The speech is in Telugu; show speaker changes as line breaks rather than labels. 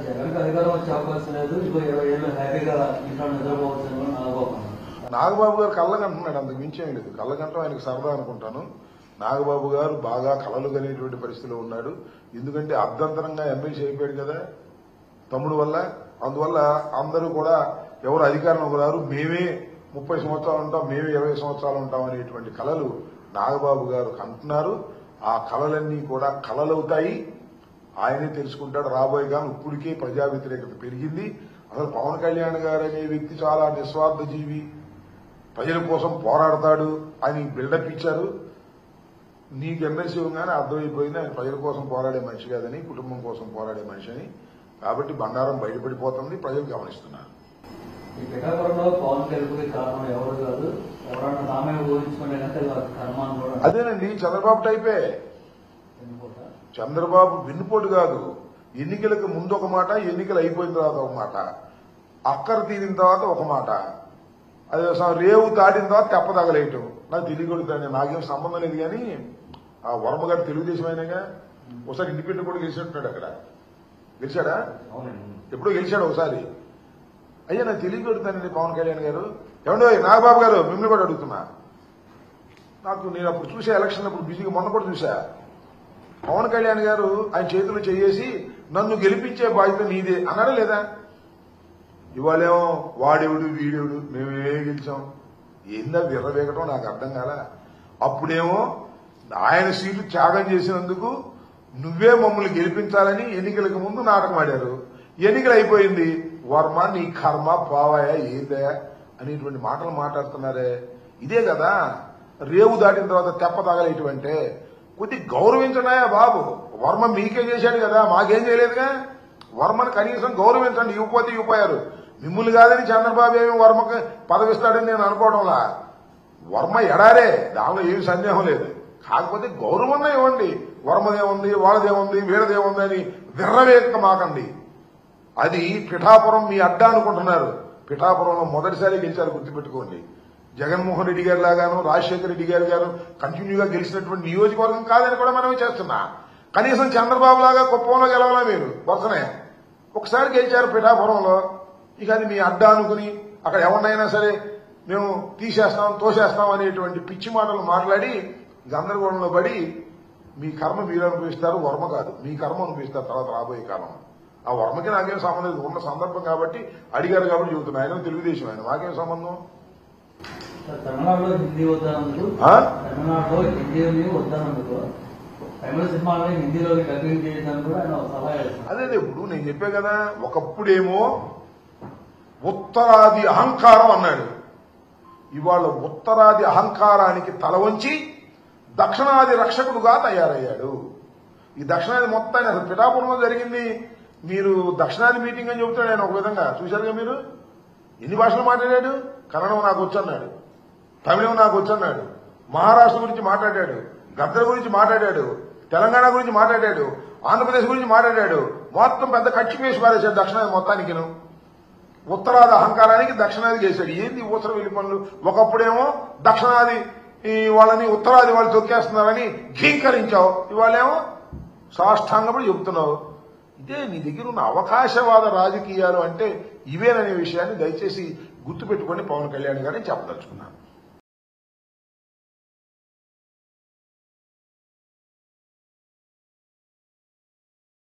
జగన్కి అధికారం వచ్చే అవకాశం లేదు. ఇంకో 20 ఏళ్ళు హ్యాపీగా ఇంట్లో నిద్రపోవచ్చు
నాగబాబు గారు కళ్ళగంటున్నాడు, అందుకు మించేం లేదు. కళ్ళగంటం ఆయనకు సరదా అనుకుంటాను. నాగబాబు గారు బాగా కలలు కలిగేటువంటి పరిస్థితిలో ఉన్నాడు. ఎందుకంటే అర్ధంతరంగా ఎమ్మెల్సీ అయిపోయాడు కదా తమ్ముడు వల్ల. అందువల్ల అందరూ కూడా ఎవరు అధికారంలోకి రారు, మేమే 30 సంవత్సరాలు ఉంటాం, మేమే 20 సంవత్సరాలు ఉంటాం అనేటువంటి కలలు నాగబాబు గారు అంటున్నారు. ఆ కలలన్నీ కూడా కలలవుతాయి. ఆయనే తెలుసుకుంటాడు. రాబోయే కాలం ఇప్పటికే ప్రజా వ్యతిరేకత పెరిగింది. అసలు పవన్ కళ్యాణ్ గారు అనే వ్యక్తి చాలా నిస్వార్థ జీవి, ప్రజల కోసం పోరాడతాడు అని బిల్డప్ ఇచ్చారు. నీకు ఎమ్మెల్సీ గానే అర్థమైపోయింది ఆయన ప్రజల కోసం పోరాడే మనిషి కాదని, కుటుంబం కోసం పోరాడే మనిషి అని. కాబట్టి బండారం బయటపడిపోతుంది, ప్రజలు గమనిస్తున్నారు.
ఈ పిఠాపురంలో పవన్ కళ్యాణ్ కారణం ఎవరు కాదు, ఎవరన్నా తామే ఊహించుకునే కర్మాన్ని కూడా
అదేనండి చంద్రబాబు టైపే. చంద్రబాబు వెన్నుపోటు కాదు. ఎన్నికలకు ముందు ఒక మాట, ఎన్నికలు అయిపోయిన తర్వాత ఒక మాట, అక్కర తీరిన తర్వాత ఒక మాట, అదే రేవు దాటిన తర్వాత తెప్పదగలేయటం. నాకు తెలియగలుగుతాను, నాకేం సంబంధం లేదు. కానీ ఆ వర్మ గారు తెలుగుదేశం అయినాగా ఒకసారి ఇండిపెండెంట్ కూడా గెలిచినట్టున్నాడు. అక్కడ గెలిచాడా? ఎప్పుడో గెలిచాడు ఒకసారి. అయ్యా నాకు తెలియగలుగుతానండి పవన్ కళ్యాణ్ గారు. ఏమండో నాగబాబు గారు మిమ్మల్ని కూడా అడుగుతున్నా. నేను అప్పుడు చూసా ఎలక్షన్ అప్పుడు బిజీగా, మొన్న కూడా చూసా. పవన్ కళ్యాణ్ గారు ఆయన చేతులు చేసి నన్ను గెలిపించే బాధ్యత నీదే అన్నాడా లేదా? ఇవాళేమో వాడేవుడు వీడేవుడు మేమే గెలిచాం. ఏందా విర్రవేగటం నాకు అర్థం కాల. అప్పుడేమో ఆయన సీట్లు త్యాగం చేసినందుకు నువ్వే మమ్మల్ని గెలిపించాలని ఎన్నికలకు ముందు నాటకం ఆడారు. ఎన్నికలు అయిపోయింది, వర్మ నీ కర్మ పావాయా ఏందా అనేటువంటి మాటలు మాట్లాడుతున్నారే. ఇదే కదా రేవు దాటిన తర్వాత తెప్ప తగలేటువంటి. కొద్ది గౌరవించడాయా బాబు. వర్మ మీకే చేశాడు కదా, మాకేం చేయలేదుగా. వర్మను కనీసం గౌరవించండి. ఇవ్వకపోతే ఇవ్వపోయారు. మిమ్మల్ని కాదని చంద్రబాబు ఏమి వర్మకు పదవిస్తాడని నేను అనుకోవడంలా. వర్మ ఎడారే, దానిలో ఏమి సందేహం లేదు. కాకపోతే గౌరవంగా ఇవ్వండి. వర్మదేముంది, వాళ్ళదేముంది, వీళ్ళదేముంది అని విర్రవేగక మాకండి. అది పిఠాపురం మీ అడ్డా అనుకుంటున్నారు. పిఠాపురంలో మొదటిసారి గెలిచారు, గుర్తుపెట్టుకోండి. జగన్మోహన్ రెడ్డి గారి లాగాను, రాజశేఖర రెడ్డి గారు కంటిన్యూగా గెలిచినటువంటి నియోజకవర్గం కాదని కూడా మనమే చేస్తున్నా. కనీసం చంద్రబాబు లాగా కుప్పంలో గెలవాలా మీరు? వరుసనే ఒకసారి గెలిచారు పిఠాపురంలో. ఇక అది మీ అడ్డా అనుకుని అక్కడ ఎవరినైనా సరే మేము తీసేస్తాం, తోసేస్తాం అనేటువంటి పిచ్చి మాటలు మాట్లాడి గందరగోళంలో పడి మీ కర్మ మీరు అనుభవిస్తారు, వర్మ కాదు. మీ కర్మ అనుభవిస్తారు తర్వాత రాబోయే కాలం. ఆ వర్మకి నాకేం సంబంధం లేదు. ఉన్న సందర్భం కాబట్టి అడిగారు కాబట్టి చెబుతున్నా. ఆయన తెలుగుదేశం, ఆయన మాకేం సంబంధం.
తమిళనాడులో హిందీ వద్దనందుకు, తమిళనాడులో హిందీ వద్దనందుకు తమిళ సినిమాలో హిందీలో డబ్బింగ్ చేయడానికి కూడా ఆయన సలహా చేస్తారు.
అదే ఇప్పుడు నేను చెప్పే కదా, ఒకప్పుడేమో ఉత్తరాది అహంకారం అన్నాడు. ఇవాళ ఉత్తరాది అహంకారానికి తల వంచి దక్షిణాది రక్షకుడుగా తయారయ్యాడు. ఈ దక్షిణాది మొత్తాన్ని అసలు పిఠాపురంలో జరిగింది. మీరు దక్షిణాది మీటింగ్ అని చెబుతాడు ఆయన. ఒక విధంగా చూశారుగా మీరు. ఎన్ని భాషలు మాట్లాడాడు? కన్నడం నాకు వచ్చన్నాడు, తమిళం నాకు వచ్చన్నాడు, మహారాష్ట్ర గురించి మాట్లాడాడు, గద్దర్ గురించి మాట్లాడాడు, తెలంగాణ గురించి మాట్లాడాడు, ఆంధ్రప్రదేశ్ గురించి మాట్లాడాడు. మొత్తం పెద్ద కక్షి వేసి పారేశాడు దక్షిణాది మొత్తానికి. ఉత్తరాది అహంకారానికి దక్షిణాది చేశాడు. ఏంది ఊసర వెళ్లి పనులు? ఒకప్పుడేమో దక్షిణాది వాళ్ళని ఉత్తరాది వాళ్ళు తొక్కేస్తున్నారని ఘీంకరించావు, ఇవాళేమో సాష్టాంగపడి చెబుతున్నావు. ఇదే నీ దగ్గర ఉన్న అవకాశవాద రాజకీయాలు అంటే ఇవేననే విషయాన్ని దయచేసి గుర్తుపెట్టుకొని పవన్ కళ్యాణ్ గారిని చెప్పదలుచుకున్నాను.